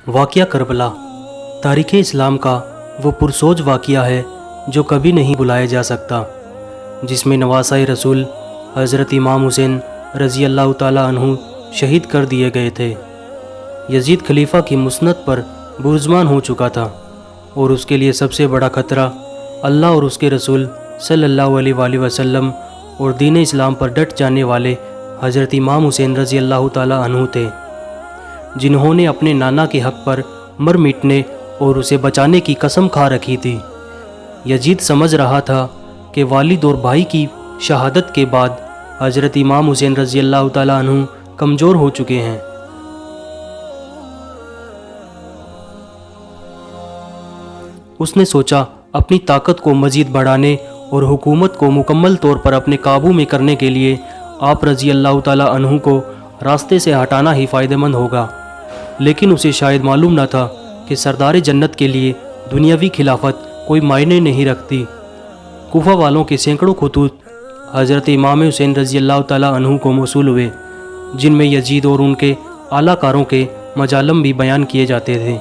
واقعہ کربلا تاریخ اسلام کا وہ پرسوز واقعہ ہے جو کبھی نہیں بلایا جا سکتا، جس میں نواسۂ رسول حضرت امام حسین رضی اللہ تعالیٰ عنہ شہید کر دیے گئے تھے۔ یزید خلیفہ کی مسنت پر بزرگان ہو چکا تھا اور اس کے لیے سب سے بڑا خطرہ اللہ اور اس کے رسول صلی اللہ علیہ وآلہ وسلم اور دین اسلام پر ڈٹ جانے والے حضرت امام حسین رضی اللہ تعالیٰ عنہ تھے، جنہوں نے اپنے نانا کے حق پر مر مٹنے اور اسے بچانے کی قسم کھا رکھی تھی۔ یزید سمجھ رہا تھا کہ والد اور بھائی کی شہادت کے بعد حضرت امام حسین رضی اللہ تعالیٰ عنہ کمزور ہو چکے ہیں۔ اس نے سوچا اپنی طاقت کو مزید بڑھانے اور حکومت کو مکمل طور پر اپنے قابو میں کرنے کے لیے آپ رضی اللہ تعالیٰ عنہ کو راستے سے ہٹانا ہی فائدہ مند ہوگا، لیکن اسے شاید معلوم نہ تھا کہ سردار جنت کے لیے دنیاوی خلافت کوئی معنی نہیں رکھتی۔ کوفہ والوں کے سینکڑوں خطوط حضرت امام حسین رضی اللہ تعالیٰ عنہ کو موصول ہوئے، جن میں یزید اور ان کے اعلیٰ کاروں کے مظالم بھی بیان کیے جاتے تھے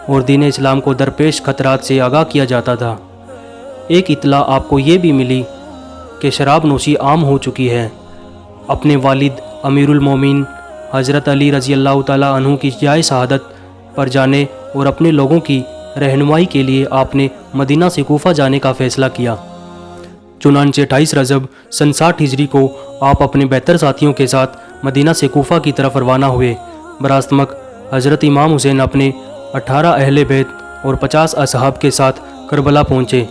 اور دین اسلام کو درپیش خطرات سے آگاہ کیا جاتا تھا۔ ایک اطلاع آپ کو یہ بھی ملی کہ شراب نوشی عام ہو چکی ہے۔ اپنے والد امیر المومنین حضرت علی رضی اللہ تعالیٰ عنہ کی جائے شہادت پر جانے اور اپنے لوگوں کی رہنمائی کے لیے آپ نے مدینہ سے کوفہ جانے کا فیصلہ کیا۔ چنانچہ 28 رجب سن 60 ہجری کو آپ اپنے بہتر ساتھیوں کے ساتھ مدینہ سے کوفہ کی طرف روانہ ہوئے۔ براستمک حضرت امام حسین اپنے 18 اہل بیت اور 50 اصحاب کے ساتھ کربلا پہنچے۔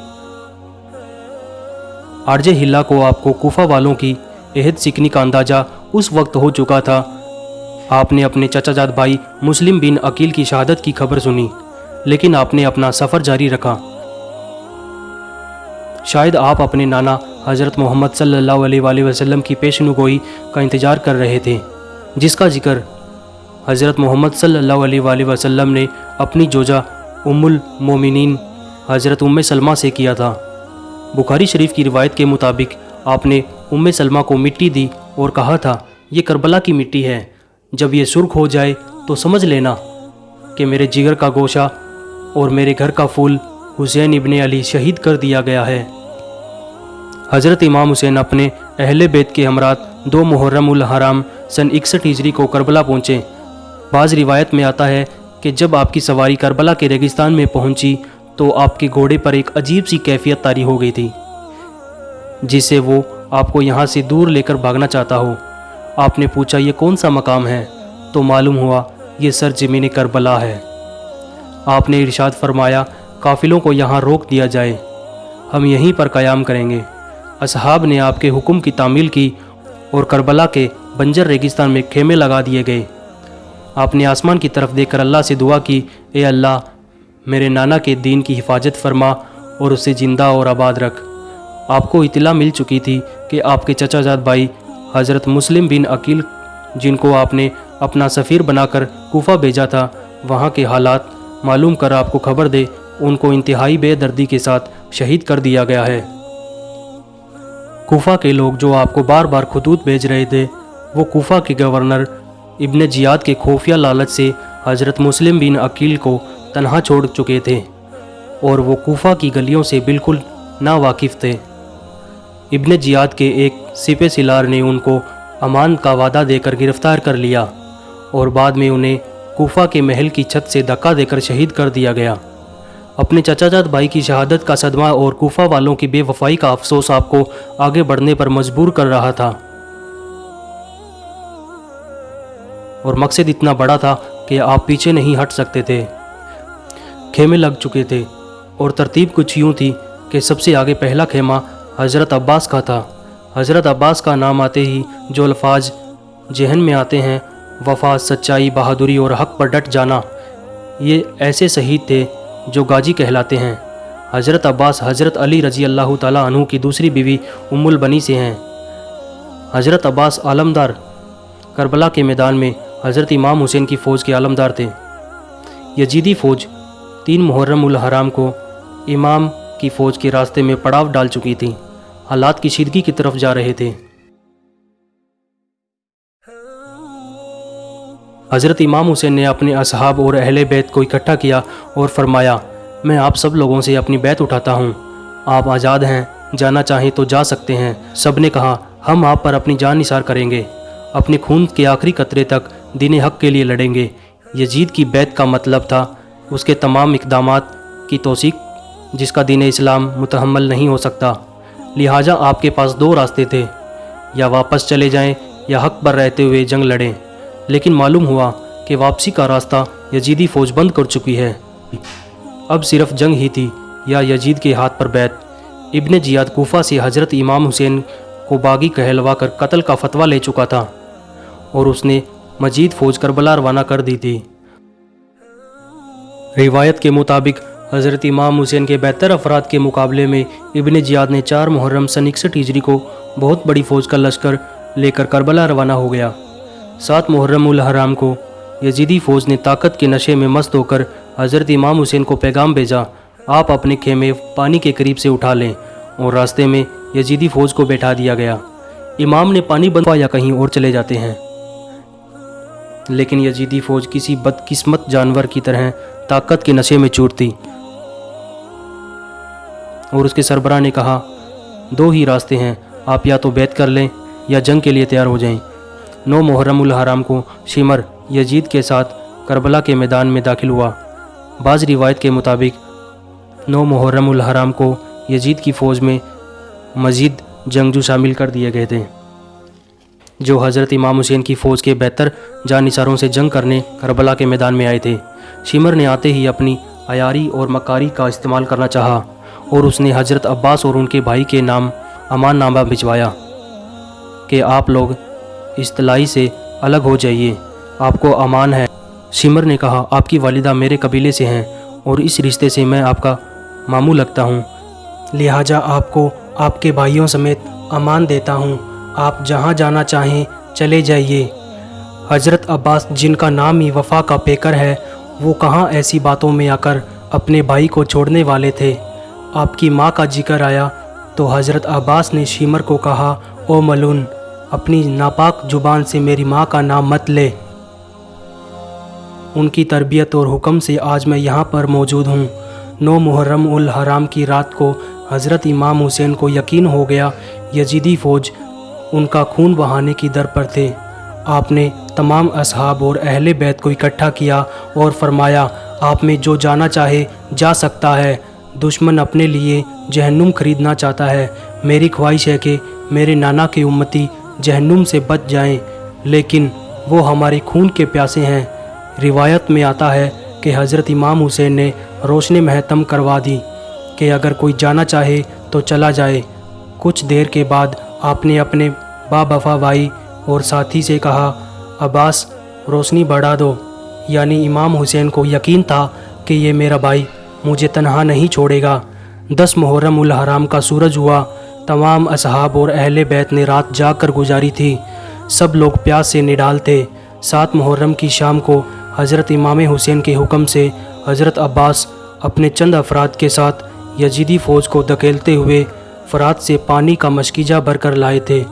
عارض ہلا کو آپ کو کوفہ والوں کی عہد شکنی کا اندازہ اس وقت ہو چکا تھا۔ آپ نے اپنے چچا جاد بھائی مسلم بن عقیل کی شہادت کی خبر سنی، لیکن آپ نے اپنا سفر جاری رکھا۔ شاید آپ اپنے نانا حضرت محمد صلی اللہ علیہ وآلہ وسلم کی پیشن گوئی کا انتظار کر رہے تھے، جس کا ذکر حضرت محمد صلی اللہ علیہ وآلہ وسلم نے اپنی زوجہ ام المومنین حضرت ام سلمہ سے کیا تھا۔ بخاری شریف کی روایت کے مطابق آپ نے ام سلمہ کو مٹی دی اور کہا تھا، یہ کربلا کی مٹی ہے، جب یہ سرخ ہو جائے تو سمجھ لینا کہ میرے جگر کا گوشہ اور میرے گھر کا پھول حسین ابن علی شہید کر دیا گیا ہے۔ حضرت امام حسین اپنے اہل بیت کے ہمراہ 2 محرم الحرام سن 61 ہجری کو کربلا پہنچے۔ بعض روایت میں آتا ہے کہ جب آپ کی سواری کربلا کے ریگستان میں پہنچی تو آپ کے گھوڑے پر ایک عجیب سی کیفیت طاری ہو گئی تھی، جس سے وہ آپ کو یہاں سے دور لے کر بھاگنا چاہتا ہو۔ آپ نے پوچھا یہ کون سا مقام ہے، تو معلوم ہوا یہ سرزمین کربلا ہے۔ آپ نے ارشاد فرمایا قافلوں کو یہاں روک دیا جائے، ہم یہیں پر قیام کریں گے۔ اصحاب نے آپ کے حکم کی تعمیل کی اور کربلا کے بنجر ریگستان میں خیمے لگا دیے گئے۔ آپ نے آسمان کی طرف دیکھ کر اللہ سے دعا کی، اے اللہ میرے نانا کے دین کی حفاظت فرما اور اسے زندہ اور آباد رکھ۔ آپ کو اطلاع مل چکی تھی کہ آپ کے چچا جاد بھائی حضرت مسلم بن عقیل، جن کو آپ نے اپنا سفیر بنا کر کوفہ بھیجا تھا، وہاں کے حالات معلوم کر آپ کو خبر دے ان کو انتہائی بے دردی کے ساتھ شہید کر دیا گیا ہے۔ کوفہ کے لوگ جو آپ کو بار بار خطوط بھیج رہے تھے، وہ کوفہ کے گورنر ابن زیاد کے خفیہ لالچ سے حضرت مسلم بن عقیل کو تنہا چھوڑ چکے تھے اور وہ کوفہ کی گلیوں سے بالکل ناواقف تھے۔ ابن زیاد کے ایک سپہ سالار نے ان کو امان کا وعدہ دے کر گرفتار کر لیا اور بعد میں انہیں کوفہ کے محل کی چھت سے دھکا دے کر شہید کر دیا گیا۔ اپنے چچا جاد بھائی کی شہادت کا صدمہ اور کوفہ والوں کی بے وفائی کا افسوس آپ کو آگے بڑھنے پر مجبور کر رہا تھا، اور مقصد اتنا بڑا تھا کہ آپ پیچھے نہیں ہٹ سکتے تھے۔ خیمے لگ چکے تھے اور ترتیب کچھ یوں تھی کہ سب سے آگے پہلا خیمہ حضرت عباس کا تھا۔ حضرت عباس کا نام آتے ہی جو الفاظ ذہن میں آتے ہیں، وفا، سچائی، بہادری اور حق پر ڈٹ جانا، یہ ایسے شہید تھے جو غازی کہلاتے ہیں۔ حضرت عباس حضرت علی رضی اللہ تعالیٰ عنہ کی دوسری بیوی ام البنی سے ہیں۔ حضرت عباس علمدار کربلا کے میدان میں حضرت امام حسین کی فوج کے علمدار تھے۔ یزیدی فوج 3 محرم الحرام کو امام کی فوج کے راستے میں پڑاؤ ڈال چکی تھی، حالات کشیدگی کی طرف جا رہے تھے۔ حضرت امام حسین نے اپنے اصحاب اور اہل بیت کو اکٹھا کیا اور فرمایا، میں آپ سب لوگوں سے اپنی بیت اٹھاتا ہوں، آپ آزاد ہیں، جانا چاہیں تو جا سکتے ہیں۔ سب نے کہا، ہم آپ پر اپنی جان نثار کریں گے، اپنے خون کے آخری قطرے تک دین حق کے لیے لڑیں گے۔ یزید کی بیت کا مطلب تھا اس کے تمام اقدامات کی توثیق جس کا دین اسلام متحمل نہیں ہو سکتا۔ لہٰذا آپ کے پاس دو راستے تھے، یا واپس چلے جائیں یا حق پر رہتے ہوئے جنگ لڑیں۔ لیکن معلوم ہوا کہ واپسی کا راستہ یزیدی فوج بند کر چکی ہے۔ اب صرف جنگ ہی تھی یا یزید کے ہاتھ پر بیت۔ ابن زیاد کوفہ سے حضرت امام حسین کو باغی کہلوا کر قتل کا فتویٰ لے چکا تھا اور اس نے مزید فوج کربلا روانہ کر دی تھی۔ روایت کے مطابق حضرت امام حسین کے 72 افراد کے مقابلے میں ابن زیاد نے 4 محرم سن 61 ہجری کو بہت بڑی فوج کا لشکر لے کر کربلا روانہ ہو گیا۔ 7 محرم الحرام کو یزیدی فوج نے طاقت کے نشے میں مست ہو کر حضرت امام حسین کو پیغام بھیجا، آپ اپنے خیمے پانی کے قریب سے اٹھا لیں، اور راستے میں یزیدی فوج کو بیٹھا دیا گیا۔ امام نے پانی بند یا کہیں اور چلے جاتے ہیں، لیکن یزیدی فوج کسی بدقسمت جانور کی طرح طاقت کے نشے میں چور تھی، اور اس کے سربراہ نے کہا، 2 ہی راستے ہیں، آپ یا تو بیعت کر لیں یا جنگ کے لیے تیار ہو جائیں۔ 9 محرم الحرام کو شمر یزید کے ساتھ کربلا کے میدان میں داخل ہوا۔ بعض روایت کے مطابق 9 محرم الحرام کو یزید کی فوج میں مزید جنگجو شامل کر دیے گئے تھے جو حضرت امام حسین کی فوج کے 72 جانثاروں سے جنگ کرنے کربلا کے میدان میں آئے تھے۔ شمر نے آتے ہی اپنی عیاری اور مکاری کا استعمال کرنا چاہا اور اس نے حضرت عباس اور ان کے بھائی کے نام امان نامہ بھجوایا کہ آپ لوگ اصطلاحی سے الگ ہو جائیے، آپ کو امان ہے۔ شمر نے کہا، آپ کی والدہ میرے قبیلے سے ہیں اور اس رشتے سے میں آپ کا ماموں لگتا ہوں، لہٰذا آپ کو آپ کے بھائیوں سمیت امان دیتا ہوں، آپ جہاں جانا چاہیں چلے جائیے۔ حضرت عباس جن کا نام ہی وفا کا پیکر ہے، وہ کہاں ایسی باتوں میں آ کر اپنے بھائی کو چھوڑنے والے تھے۔ آپ کی ماں کا ذکر آیا تو حضرت عباس نے شمر کو کہا، او ملون، اپنی ناپاک زبان سے میری ماں کا نام مت لے۔ ان کی تربیت اور حکم سے آج میں یہاں پر موجود ہوں۔ 9 محرم الحرام کی رات کو حضرت امام حسین کو یقین ہو گیا یزیدی فوج ان کا خون بہانے کی در پر تھے۔ آپ نے تمام اصحاب اور اہل بیت کو اکٹھا کیا اور فرمایا، آپ میں جو جانا چاہے جا سکتا ہے، دشمن اپنے لیے جہنم خریدنا چاہتا ہے۔ میری خواہش ہے کہ میرے نانا کے امتی جہنم سے بچ جائیں، لیکن وہ ہمارے خون کے پیاسے ہیں۔ روایت میں آتا ہے کہ حضرت امام حسین نے روشنی محتم کروا دی کہ اگر کوئی جانا چاہے تو چلا جائے۔ کچھ دیر کے بعد آپ نے اپنے باوفا بھائی اور ساتھی سے کہا، عباس روشنی بڑھا دو، یعنی امام حسین کو یقین تھا کہ یہ میرا بھائی مجھے تنہا نہیں چھوڑے گا۔ 10 محرم الحرام کا سورج ہوا۔ تمام اصحاب اور اہل بیت نے رات جاگ کر گزاری تھی، سب لوگ پیاس سے نڈال تھے۔ 7 محرم کی شام کو حضرت امام حسین کے حکم سے حضرت عباس اپنے چند افراد کے ساتھ یزیدی فوج کو دھکیلتے ہوئے فرات سے پانی کا مشکیزہ بھر کر لائے تھے،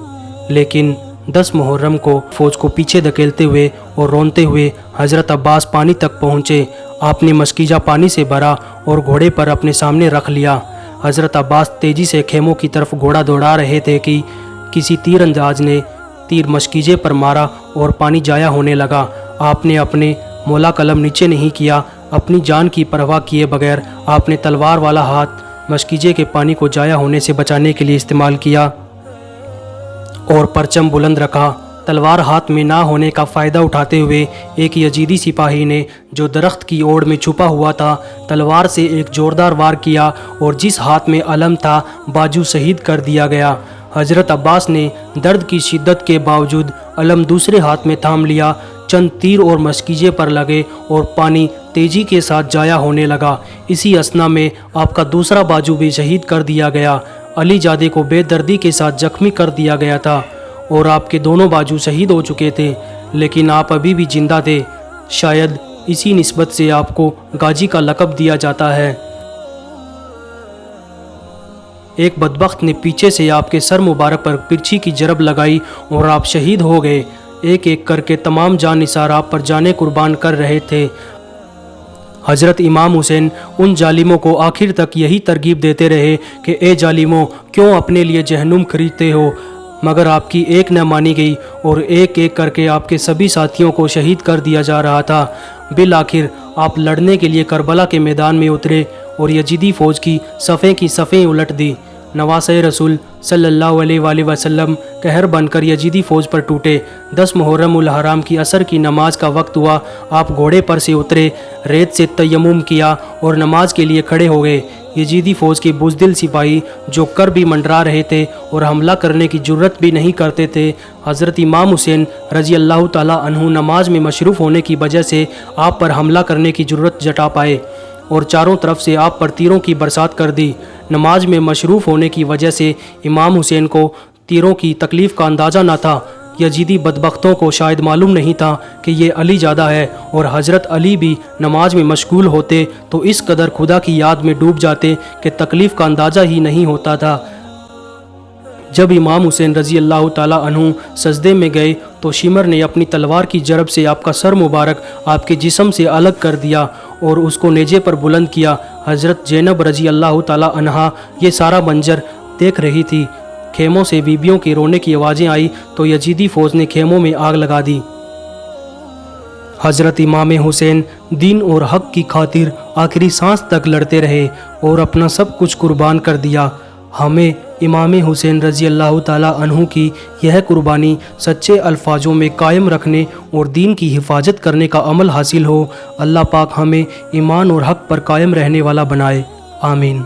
لیکن 10 محرم کو فوج کو پیچھے دھکیلتے ہوئے اور رونتے ہوئے حضرت عباس پانی تک پہنچے۔ آپ نے مشکیزہ پانی سے بھرا اور گھوڑے پر اپنے سامنے رکھ لیا۔ حضرت عباس تیزی سے خیموں کی طرف گھوڑا دوڑا رہے تھے کہ کسی تیر انداز نے تیر مشکیزے پر مارا اور پانی ضائع ہونے لگا۔ آپ نے اپنے مولا قلم نیچے نہیں کیا، اپنی جان کی پرواہ کیے بغیر آپ نے تلوار والا ہاتھ مشکیزے کے پانی کو ضائع ہونے سے بچانے کے لیے استعمال کیا اور پرچم بلند رکھا۔ تلوار ہاتھ میں نہ ہونے کا فائدہ اٹھاتے ہوئے ایک یزیدی سپاہی نے جو درخت کی اوڑ میں چھپا ہوا تھا تلوار سے ایک زوردار وار کیا اور جس ہاتھ میں علم تھا بازو شہید کر دیا گیا۔ حضرت عباس نے درد کی شدت کے باوجود علم دوسرے ہاتھ میں تھام لیا۔ چند تیر اور مشکیزے پر لگے اور پانی تیزی کے ساتھ ضائع ہونے لگا۔ اسی اثنا میں آپ کا دوسرا بازو بھی شہید کر دیا گیا۔ علی زادے کو بے دردی کے ساتھ زخمی کر دیا گیا تھا اور آپ کے دونوں بازو شہید ہو چکے تھے، لیکن آپ ابھی بھی زندہ تھے۔ شاید اسی نسبت سے آپ کو غازی کا لقب دیا جاتا ہے۔ ایک بدبخت نے پیچھے سے آپ کے سر مبارک پر پرچھی کی ضرب لگائی اور آپ شہید ہو گئے۔ ایک ایک کر کے تمام جان نثار آپ پر جانیں قربان کر رہے تھے۔ حضرت امام حسین ان ظالموں کو آخر تک یہی ترغیب دیتے رہے کہ اے ظالموں، کیوں اپنے لیے جہنم خریدتے ہو؟ مگر آپ کی ایک نہ مانی گئی اور ایک ایک کر کے آپ کے سبھی ساتھیوں کو شہید کر دیا جا رہا تھا۔ بالآخر آپ لڑنے کے لیے کربلا کے میدان میں اترے اور یزیدی فوج کی صفیں الٹ دی۔ نواسۂ رسول صلی اللہ علیہ وآلہ وسلم قہر بن کر یزیدی فوج پر ٹوٹے۔ 10 محرم الحرام کی عصر کی نماز کا وقت ہوا، آپ گھوڑے پر سے اترے، ریت سے تیمم کیا اور نماز کے لیے کھڑے ہو گئے۔ یزیدی فوج کے بزدل سپاہی جو کر بھی منڈرا رہے تھے اور حملہ کرنے کی جرت بھی نہیں کرتے تھے، حضرت امام حسین رضی اللہ تعالیٰ عنہ نماز میں مصروف ہونے کی وجہ سے آپ پر حملہ کرنے کی جرت جٹا پائے اور چاروں طرف سے آپ پر تیروں کی برسات کر دی۔ نماز میں مصروف ہونے کی وجہ سے امام حسین کو تیروں کی تکلیف کا اندازہ نہ تھا۔ یزیدی بدبختوں کو شاید معلوم نہیں تھا کہ یہ علی زادہ ہے، اور حضرت علی بھی نماز میں مشغول ہوتے تو اس قدر خدا کی یاد میں ڈوب جاتے کہ تکلیف کا اندازہ ہی نہیں ہوتا تھا۔ جب امام حسین رضی اللہ تعالیٰ عنہ سجدے میں گئے تو شمر نے اپنی تلوار کی جرب سے آپ کا سر مبارک آپ کے جسم سے الگ کر دیا اور اس کو نیزے پر بلند کیا۔ حضرت زینب رضی اللہ تعالیٰ عنہا یہ سارا منظر دیکھ رہی تھی۔ خیموں سے بیبیوں کے رونے کی آوازیں آئی تو یزیدی فوج نے خیموں میں آگ لگا دی۔ حضرت امام حسین دین اور حق کی خاطر آخری سانس تک لڑتے رہے اور اپنا سب کچھ قربان کر دیا۔ ہمیں امام حسین رضی اللہ تعالیٰ عنہ کی یہ قربانی سچے الفاظوں میں قائم رکھنے اور دین کی حفاظت کرنے کا عمل حاصل ہو۔ اللہ پاک ہمیں ایمان اور حق پر قائم رہنے والا بنائے، آمین۔